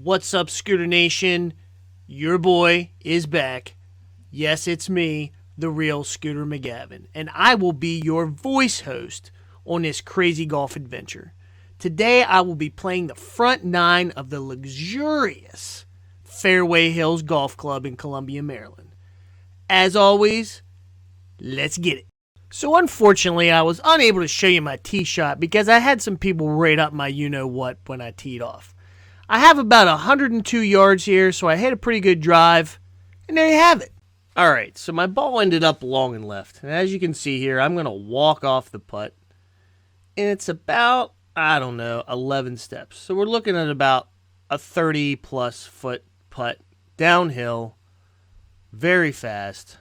What's up, Scooter Nation? Your boy is back. Yes, it's me, the real Scooter McGavin, and I will be your voice host on this crazy golf adventure. Today, I will be playing the front nine of the luxurious Fairway Hills Golf Club in Columbia, Maryland. As always, let's get it. So unfortunately, I was unable to show you my tee shot because I had some people rate up my you-know-what when I teed off. I have about 102 yards here, so I hit a pretty good drive, and there you have it. Alright, so my ball ended up long and left, and as you can see here, I'm going to walk off the putt, and it's about, 11 steps. So we're looking at about a 30-plus foot putt, downhill, very fast.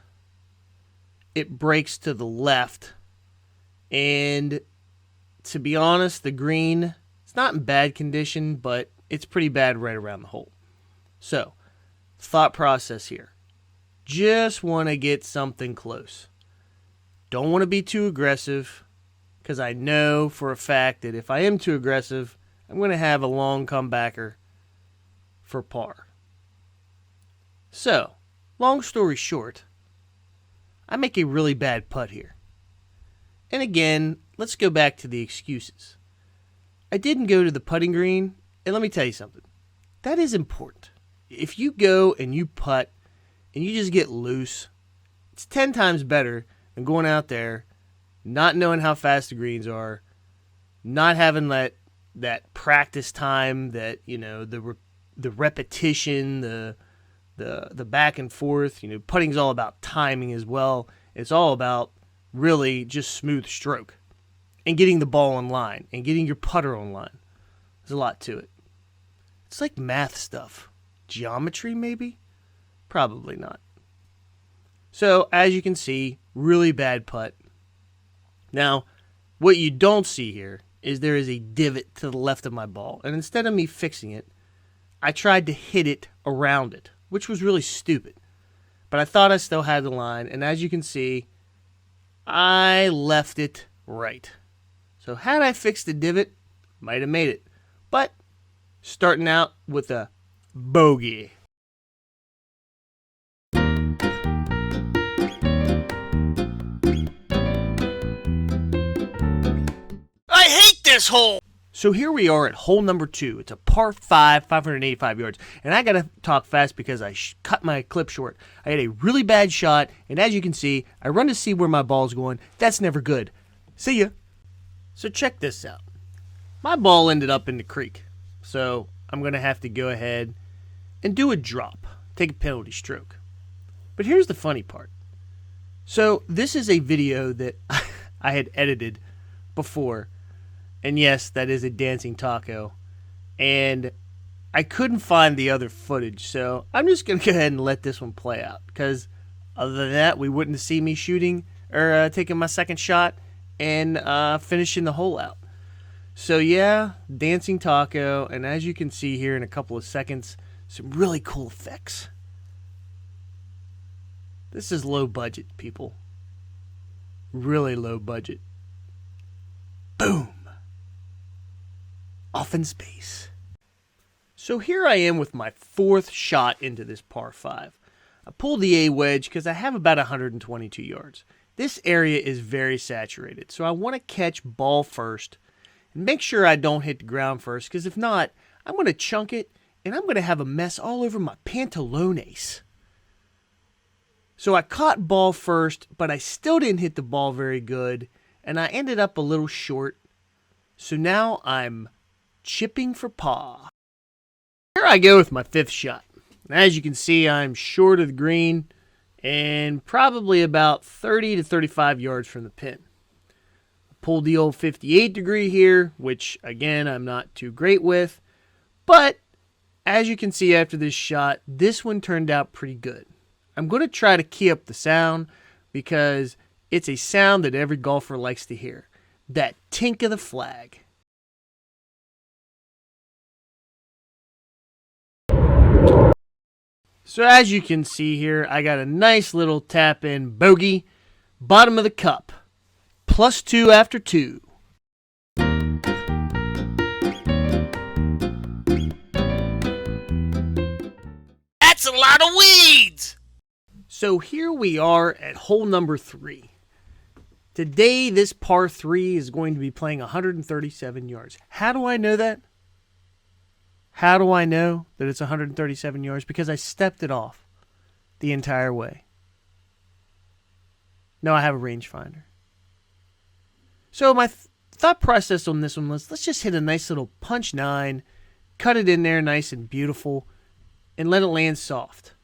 It breaks to the left, and to be honest, the green, it's not in bad condition, but it's pretty bad right around the hole. So, thought process here. Just want to get something close. Don't want to be too aggressive, because I know for a fact that if I am too aggressive, I'm going to have a long comebacker for par. So, long story short, I make a really bad putt here. And again, let's go back to the excuses. I didn't go to the putting green, and let me tell you something. That is important. If you go and you putt and you just get loose, it's 10 times better than going out there, not knowing how fast the greens are, not having that practice time, that, you know, the repetition, the back and forth. You know, putting's all about timing as well. It's all about really just smooth stroke and getting the ball in line and getting your putter on line. There's a lot to it. It's like math stuff. Geometry, maybe? Probably not. So, as you can see, really bad putt. Now, what you don't see here is there is a divot to the left of my ball. And instead of me fixing it, I tried to hit it around it, which was really stupid. But I thought I still had the line, and as you can see, I left it right. So had I fixed the divot, might have made it. But starting out with a bogey. I hate this hole! So here we are at hole number 2. It's a par 5, 585 yards. And I gotta talk fast because I cut my clip short. I had a really bad shot, and as you can see, I run to see where my ball's going. That's never good. See ya. So check this out. My ball ended up in the creek. So I'm gonna have to go ahead and do a drop. Take a penalty stroke. But here's the funny part. So this is a video that I had edited before. And yes, that is a dancing taco. And I couldn't find the other footage, so I'm just going to go ahead and let this one play out. Because other than that, we wouldn't see me shooting or taking my second shot and finishing the hole out. So yeah, dancing taco. And as you can see here in a couple of seconds, some really cool effects. This is low budget, people. Really low budget. Boom. Off in space. So here I am with my 4th shot into this par 5. I pulled the A wedge because I have about 122 yards. This area is very saturated, so I want to catch ball first and make sure I don't hit the ground first, because if not, I'm going to chunk it and I'm going to have a mess all over my pantalones. So I caught ball first, but I still didn't hit the ball very good, and I ended up a little short. So now I'm chipping for par. Here I go with my 5th shot. As you can see, I'm short of the green and probably about 30 to 35 yards from the pin. I pulled the old 58 degree here, which again, I'm not too great with. But as you can see after this shot, this one turned out pretty good. I'm going to try to key up the sound because it's a sound that every golfer likes to hear. That tink of the flag. So as you can see here, I got a nice little tap-in bogey, bottom of the cup, +2 after 2. That's a lot of weeds! So here we are at hole number 3. Today, this par 3 is going to be playing 137 yards. How do I know that? How do I know that it's 137 yards? Because I stepped it off the entire way. No, I have a rangefinder. So my thought process on this one was, let's just hit a nice little punch 9, cut it in there nice and beautiful, and let it land soft.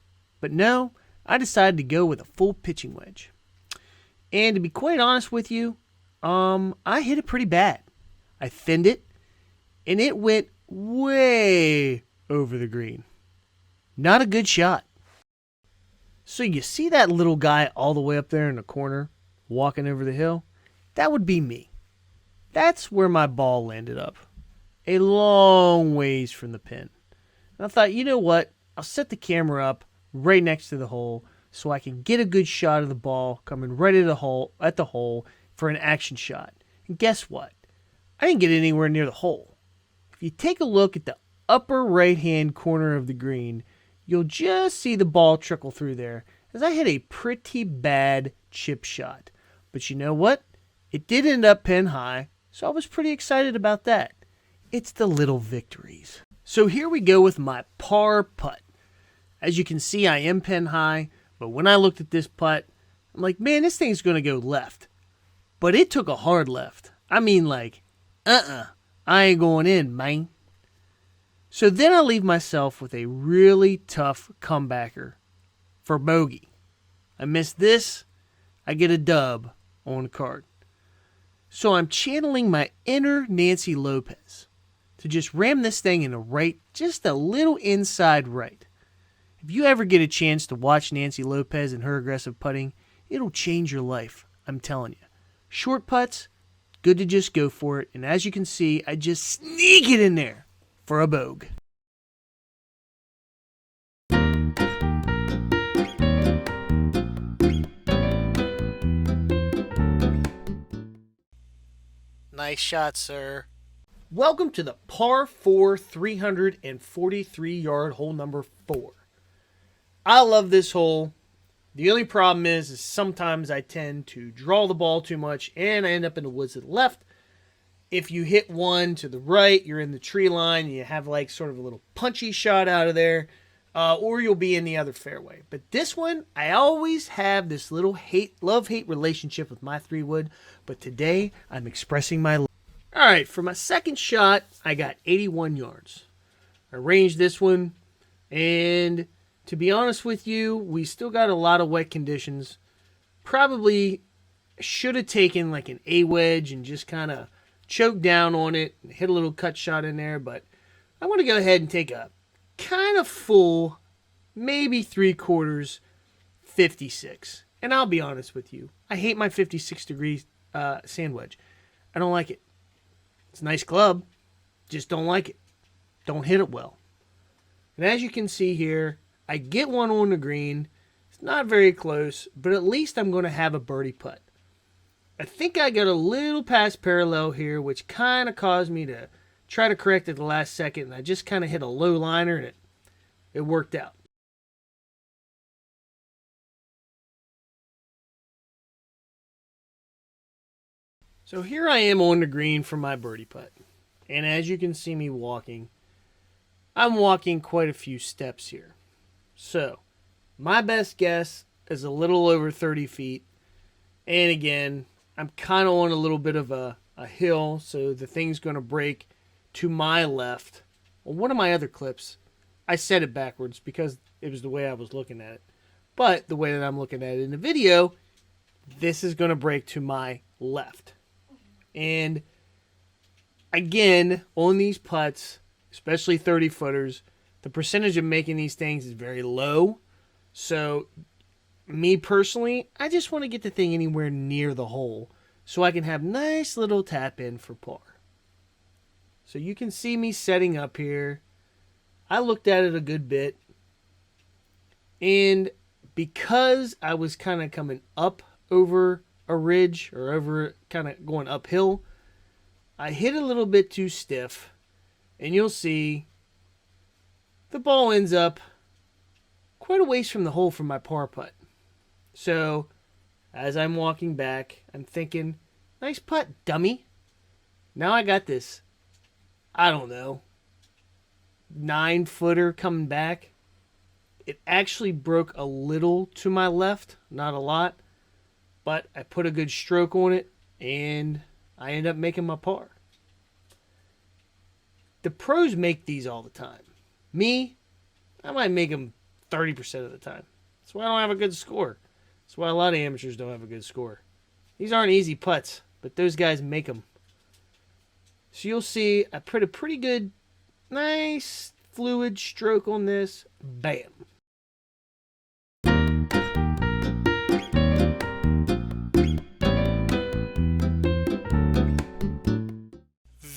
But no, I decided to go with a full pitching wedge. And to be quite honest with you, I hit it pretty bad. I thinned it, and it went way over the green. Not a good shot. So you see that little guy all the way up there in the corner, walking over the hill? That would be me. That's where my ball landed up. A long ways from the pin. And I thought, you know what? I'll set the camera up right next to the hole so I can get a good shot of the ball coming right at the hole for an action shot. And guess what? I didn't get anywhere near the hole. If you take a look at the upper right-hand corner of the green, you'll just see the ball trickle through there as I hit a pretty bad chip shot. But you know what? It did end up pin high, so I was pretty excited about that. It's the little victories. So here we go with my par putt. As you can see, I am pin high, but when I looked at this putt, I'm like, man, this thing's going to go left. But it took a hard left. I mean, like, I ain't going in, man. So then I leave myself with a really tough comebacker for bogey. I miss this, I get a dub on the card. So I'm channeling my inner Nancy Lopez to just ram this thing in the right, just a little inside right. If you ever get a chance to watch Nancy Lopez and her aggressive putting, it'll change your life, I'm telling you. Short putts, good to just go for it. And as you can see, I just sneak it in there for a bogue. Nice shot, sir. Welcome to the par 4 343-yard hole number 4. I love this hole. The only problem is sometimes I tend to draw the ball too much and I end up in the woods to the left. If you hit one to the right, you're in the tree line, and you have like sort of a little punchy shot out of there, or you'll be in the other fairway. But this one, I always have this little love-hate relationship with my 3-wood, but today I'm expressing my love. All right, for my second shot, I got 81 yards. I ranged this one, and to be honest with you, we still got a lot of wet conditions. Probably should have taken like an A-wedge and just kind of choked down on it and hit a little cut shot in there, but I want to go ahead and take a kind of full, maybe 3/4, 56. And I'll be honest with you, I hate my 56-degree sand wedge. I don't like it. It's a nice club, just don't like it. Don't hit it well. And as you can see here, I get one on the green. It's not very close, but at least I'm going to have a birdie putt. I think I got a little past parallel here, which kind of caused me to try to correct it at the last second, and I just kind of hit a low liner, and it worked out. So here I am on the green for my birdie putt, and as you can see me walking, I'm walking quite a few steps here. So my best guess is a little over 30 feet, and again, I'm kind of on a little bit of a hill, so the thing's going to break to my left. On one of my other clips, I said it backwards because it was the way I was looking at it. But the way that I'm looking at it in the video, this is going to break to my left. And again, on these putts, especially 30-footers, the percentage of making these things is very low. So me personally, I just want to get the thing anywhere near the hole so I can have nice little tap in for par. So you can see me setting up here. I looked at it a good bit. And because I was kind of coming up over a ridge or over kind of going uphill, I hit a little bit too stiff. And you'll see the ball ends up quite a ways from the hole for my par putt. So, as I'm walking back, I'm thinking, nice putt, dummy. Now I got this, I don't know, 9-footer coming back. It actually broke a little to my left, not a lot, but I put a good stroke on it, and I ended up making my par. The pros make these all the time. Me, I might make them 30% of the time. That's why I don't have a good score. That's why a lot of amateurs don't have a good score. These aren't easy putts, but those guys make them. So you'll see I put a pretty good, nice, fluid stroke on this. Bam.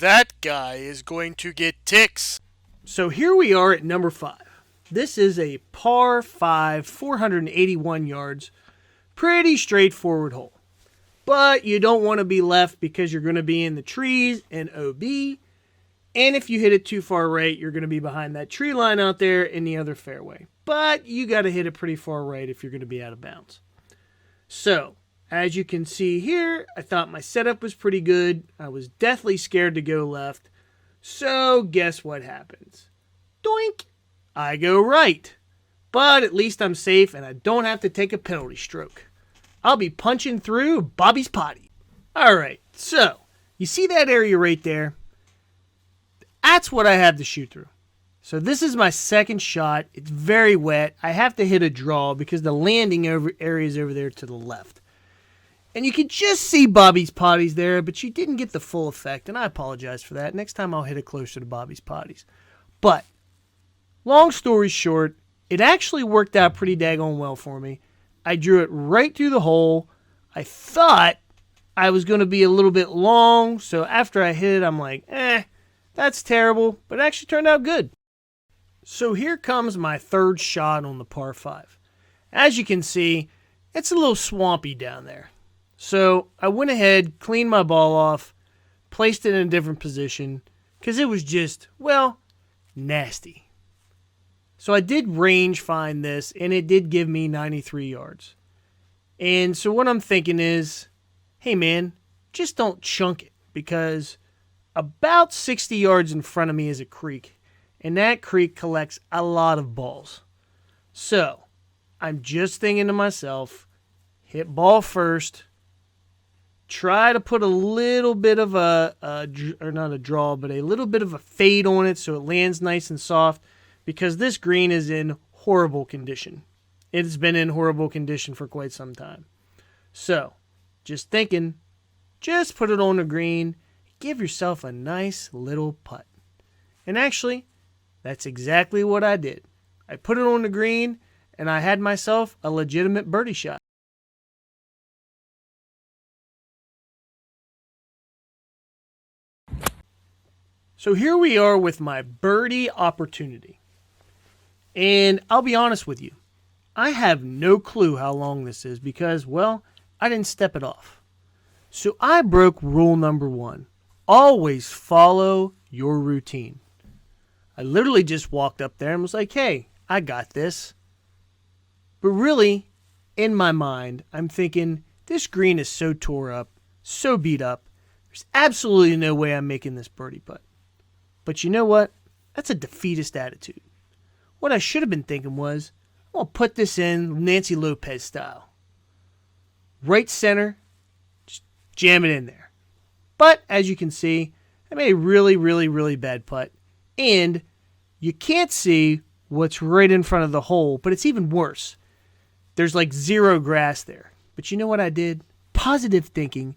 That guy is going to get ticks. So here we are at number 5. This is a par 5, 481 yards. Pretty straightforward hole. But you don't want to be left because you're going to be in the trees and OB. And if you hit it too far right, you're going to be behind that tree line out there in the other fairway. But you got to hit it pretty far right if you're going to be out of bounds. So, as you can see here, I thought my setup was pretty good. I was deathly scared to go left. So, guess what happens? Doink! I go right. But at least I'm safe and I don't have to take a penalty stroke. I'll be punching through Bobby's potty. Alright, so, you see that area right there? That's what I have to shoot through. So this is my second shot. It's very wet. I have to hit a draw because the landing area is over there to the left. And you can just see Bobby's potties there, but you didn't get the full effect, and I apologize for that. Next time I'll hit it closer to Bobby's potties. But, long story short, it actually worked out pretty daggone well for me. I drew it right through the hole. I thought I was going to be a little bit long, so after I hit it, I'm like, that's terrible, but it actually turned out good. So here comes my third shot on the par 5. As you can see, it's a little swampy down there. So I went ahead, cleaned my ball off, placed it in a different position, because it was just, well, nasty. So I did range find this, and it did give me 93 yards. And so what I'm thinking is, hey man, just don't chunk it, because about 60 yards in front of me is a creek, and that creek collects a lot of balls. So I'm just thinking to myself, hit ball first, try to put a little bit of or not a draw, but a little bit of a fade on it so it lands nice and soft, because this green is in horrible condition. It's been in horrible condition for quite some time. So, just thinking, just put it on the green, give yourself a nice little putt. And actually, that's exactly what I did. I put it on the green, and I had myself a legitimate birdie shot. So here we are with my birdie opportunity. And I'll be honest with you, I have no clue how long this is because, well, I didn't step it off. So I broke rule number 1. Always follow your routine. I literally just walked up there and was like, hey, I got this. But really, in my mind, I'm thinking, this green is so tore up, so beat up, there's absolutely no way I'm making this birdie putt. But you know what? That's a defeatist attitude. What I should have been thinking was, I'm going to put this in Nancy Lopez style. Right center, just jam it in there. But, as you can see, I made a really, really, really bad putt. And you can't see what's right in front of the hole, but it's even worse. There's like zero grass there. But you know what I did? Positive thinking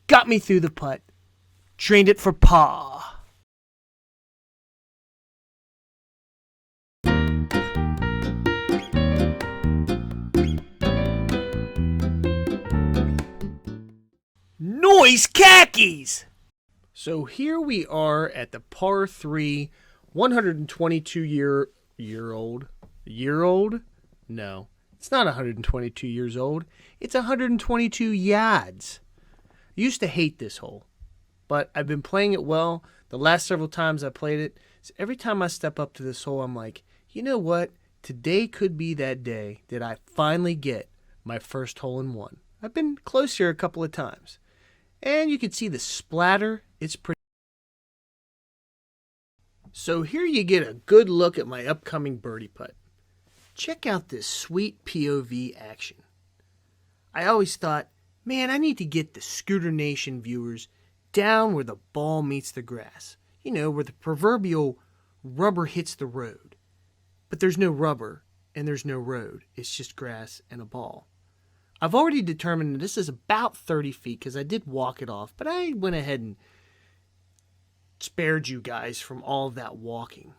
got me through the putt. Drained it for par. Noise khakis! So here we are at the par 3, 122-year-old? No, it's not 122 years old. It's 122 yards. I used to hate this hole, but I've been playing it well. The last several times I played it, so every time I step up to this hole, I'm like, you know what? Today could be that day that I finally get my first hole-in-one. I've been close here a couple of times. And you can see the splatter. It's pretty. So here you get a good look at my upcoming birdie putt. Check out this sweet POV action. I always thought, man, I need to get the Scooter Nation viewers down where the ball meets the grass. You know, where the proverbial rubber hits the road. But there's no rubber and there's no road. It's just grass and a ball. I've already determined that this is about 30 feet because I did walk it off, but I went ahead and spared you guys from all of that walking.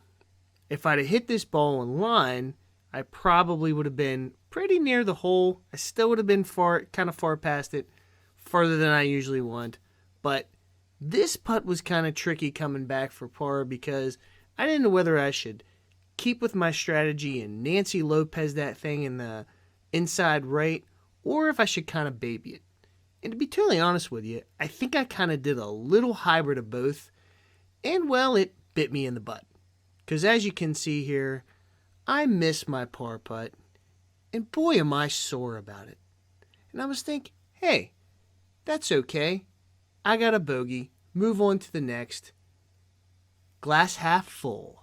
If I'd have hit this ball in line, I probably would have been pretty near the hole. I still would have been kind of far past it, further than I usually want. But this putt was kind of tricky coming back for par because I didn't know whether I should keep with my strategy and Nancy Lopez that thing in the inside right, or if I should kind of baby it. And to be totally honest with you, I think I kind of did a little hybrid of both, and well, it bit me in the butt. Because as you can see here, I missed my par putt, and boy am I sore about it. And I was thinking, hey, that's okay. I got a bogey, move on to the next. Glass half full.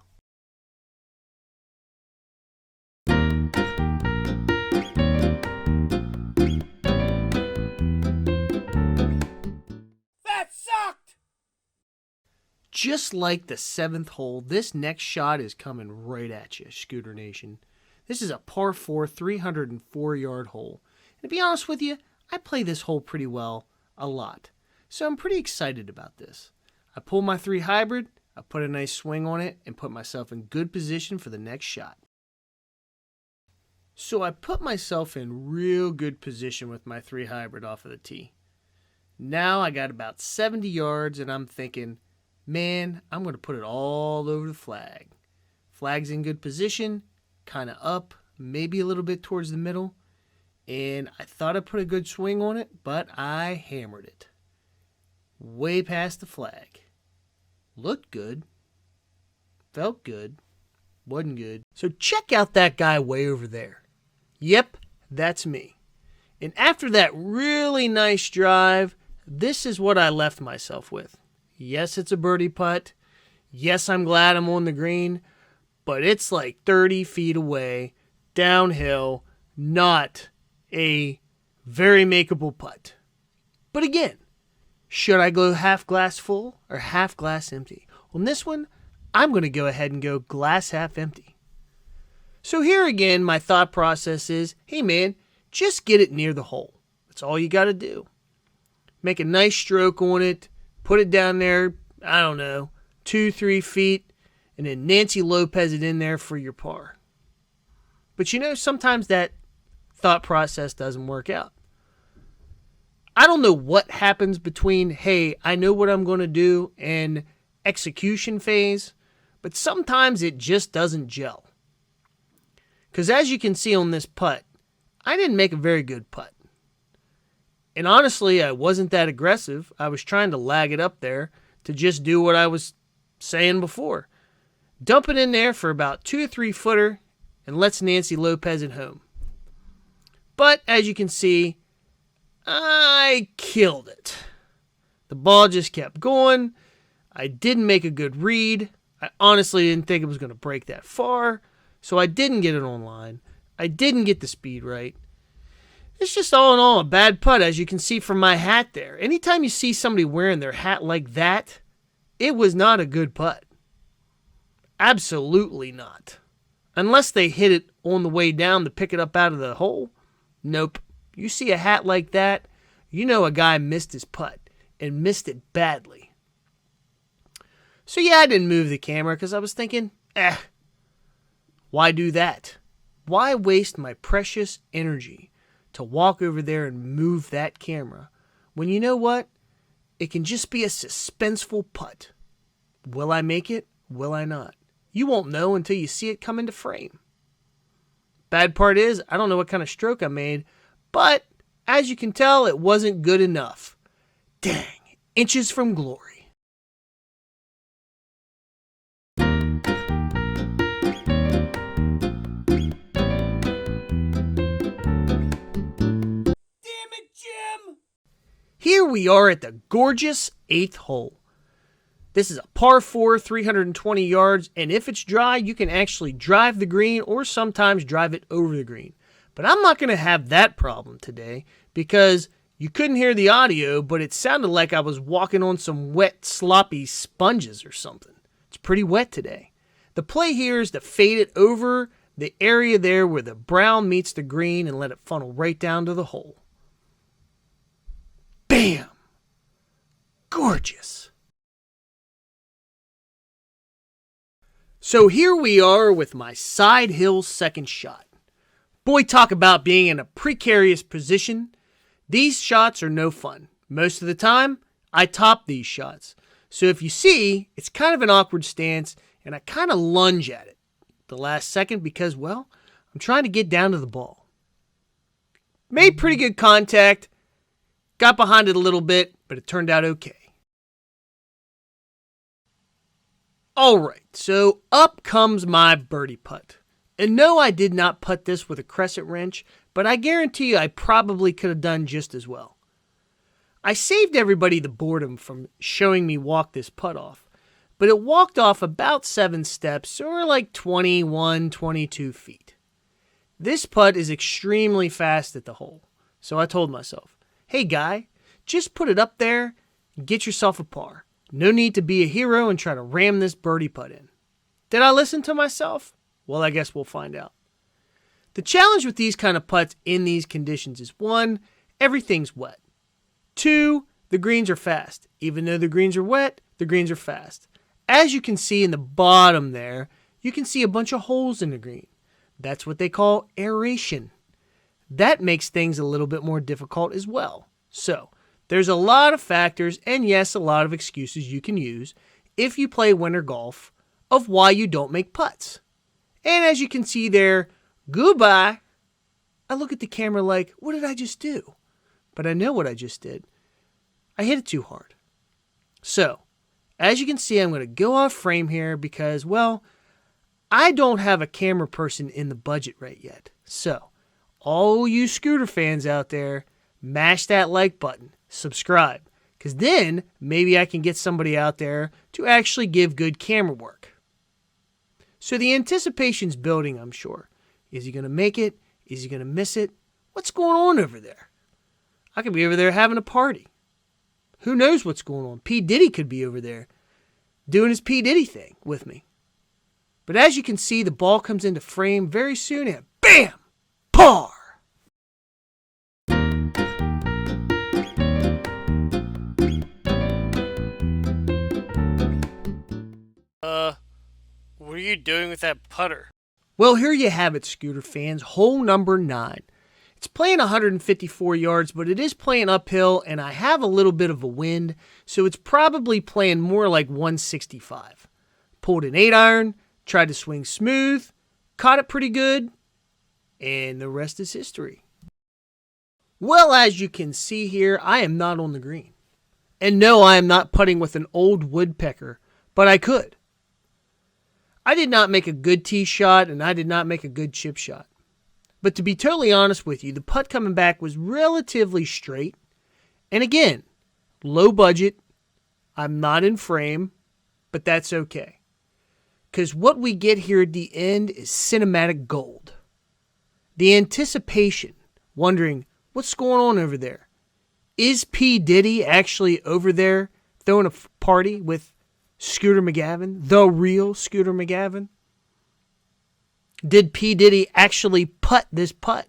Just like the 7th hole, this next shot is coming right at you, Scooter Nation. This is a par 4, 304-yard hole. And to be honest with you, I play this hole pretty well, a lot. So I'm pretty excited about this. I pull my 3 hybrid, I put a nice swing on it, and put myself in good position for the next shot. So I put myself in real good position with my 3 hybrid off of the tee. Now I got about 70 yards, and I'm thinking, man, I'm going to put it all over the flag. Flag's in good position, kind of up, maybe a little bit towards the middle. And I thought I put a good swing on it, but I hammered it. Way past the flag. Looked good. Felt good. Wasn't good. So check out that guy way over there. Yep, that's me. And after that really nice drive, this is what I left myself with. Yes, it's a birdie putt. Yes, I'm glad I'm on the green. But it's like 30 feet away, downhill, not a very makeable putt. But again, should I go half glass full or half glass empty? On this one, I'm going to go ahead and go glass half empty. So here again, my thought process is, hey man, just get it near the hole. That's all you got to do. Make a nice stroke on it. Put it down there, I don't know, 2-3 feet, and then Nancy Lopez it in there for your par. But you know, sometimes that thought process doesn't work out. I don't know what happens between, hey, I know what I'm going to do, and execution phase, but sometimes it just doesn't gel. Because as you can see on this putt, I didn't make a very good putt. And honestly, I wasn't that aggressive. I was trying to lag it up there to just do what I was saying before. Dump it in there for about 2 or 3 footer and let's Nancy Lopez it home. But as you can see, I killed it. The ball just kept going. I didn't make a good read. I honestly didn't think it was going to break that far. So I didn't get it online. I didn't get the speed right. It's just all in all a bad putt, as you can see from my hat there. Anytime you see somebody wearing their hat like that, it was not a good putt. Absolutely not. Unless they hit it on the way down to pick it up out of the hole. Nope. You see a hat like that, you know a guy missed his putt, and missed it badly. So yeah, I didn't move the camera because I was thinking, why do that? Why waste my precious energy to walk over there and move that camera when you know what? It can just be a suspenseful putt. Will I make it? Will I not? You won't know until you see it come into frame. Bad part is, I don't know what kind of stroke I made, but as you can tell, it wasn't good enough. Dang, inches from glory. Here we are at the gorgeous 8th hole. This is a par 4, 320 yards, and if it's dry, you can actually drive the green or sometimes drive it over the green. But I'm not going to have that problem today because you couldn't hear the audio, but it sounded like I was walking on some wet, sloppy sponges or something. It's pretty wet today. The play here is to fade it over the area there where the brown meets the green and let it funnel right down to the hole. Bam! Gorgeous. So here we are with my side hill second shot. Boy, talk about being in a precarious position. These shots are no fun. Most of the time, I top these shots. So if you see, it's kind of an awkward stance, and I kind of lunge at it the last second because, well, I'm trying to get down to the ball. Made pretty good contact, got behind it a little bit, but it turned out okay. All right, so up comes my birdie putt. And no, I did not putt this with a crescent wrench, but I guarantee you I probably could have done just as well. I saved everybody the boredom from showing me walk this putt off, but it walked off about 7 steps, or like 21, 22 feet. This putt is extremely fast at the hole, so I told myself, hey guy, just put it up there and get yourself a par. No need to be a hero and try to ram this birdie putt in. Did I listen to myself? Well, I guess we'll find out. The challenge with these kind of putts in these conditions is 1, everything's wet. 2, the greens are fast. Even though the greens are wet, the greens are fast. As you can see in the bottom there, you can see a bunch of holes in the green. That's what they call aeration. That makes things a little bit more difficult as well. So, there's a lot of factors, and yes, a lot of excuses you can use if you play winter golf of why you don't make putts. And as you can see there, goodbye. I look at the camera like, what did I just do? But I know what I just did. I hit it too hard. So, as you can see, I'm going to go off frame here because, well, I don't have a camera person in the budget right yet. So, all you scooter fans out there, mash that like button. Subscribe, because then maybe I can get somebody out there to actually give good camera work. So the anticipation's building, I'm sure. Is he going to make it? Is he going to miss it? What's going on over there? I could be over there having a party. Who knows what's going on? P. Diddy could be over there doing his P. Diddy thing with me. But as you can see, the ball comes into frame very soon and bam! Par! What are you doing with that putter? Well, here you have it, scooter fans. Hole number 9. It's playing 154 yards, but it is playing uphill, and I have a little bit of a wind, so it's probably playing more like 165. Pulled an 8-iron, tried to swing smooth, caught it pretty good, and the rest is history. Well, as you can see here, I am not on the green. And no, I am not putting with an old woodpecker, but I could. I did not make a good tee shot, and I did not make a good chip shot. But to be totally honest with you, the putt coming back was relatively straight. And again, low budget. I'm not in frame, but that's okay. Because what we get here at the end is cinematic gold. The anticipation, wondering, what's going on over there? Is P. Diddy actually over there throwing a party with Scooter McGavin, the real Scooter McGavin? Did P. Diddy actually putt this putt?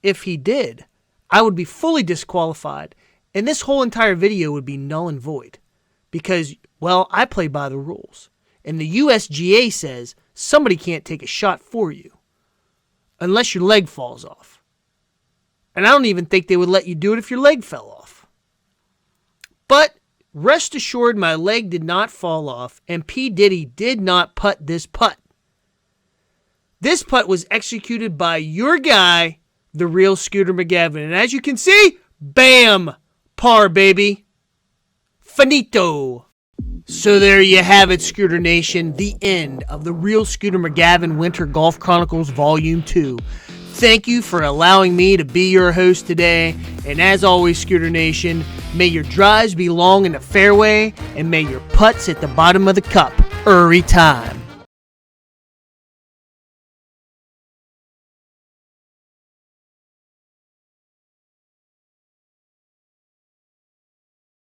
If he did, I would be fully disqualified, and this whole entire video would be null and void. Because, well, I play by the rules. And the USGA says somebody can't take a shot for you unless your leg falls off. And I don't even think they would let you do it if your leg fell off. But rest assured, my leg did not fall off, and P. Diddy did not putt this putt. This putt was executed by your guy, the real Scooter McGavin. And as you can see, bam! Par, baby. Finito. So there you have it, Scooter Nation. The end of the real Scooter McGavin Winter Golf Chronicles Volume 2. Thank you for allowing me to be your host today. And as always, Scooter Nation, may your drives be long in the fairway and may your putts at the bottom of the cup every time.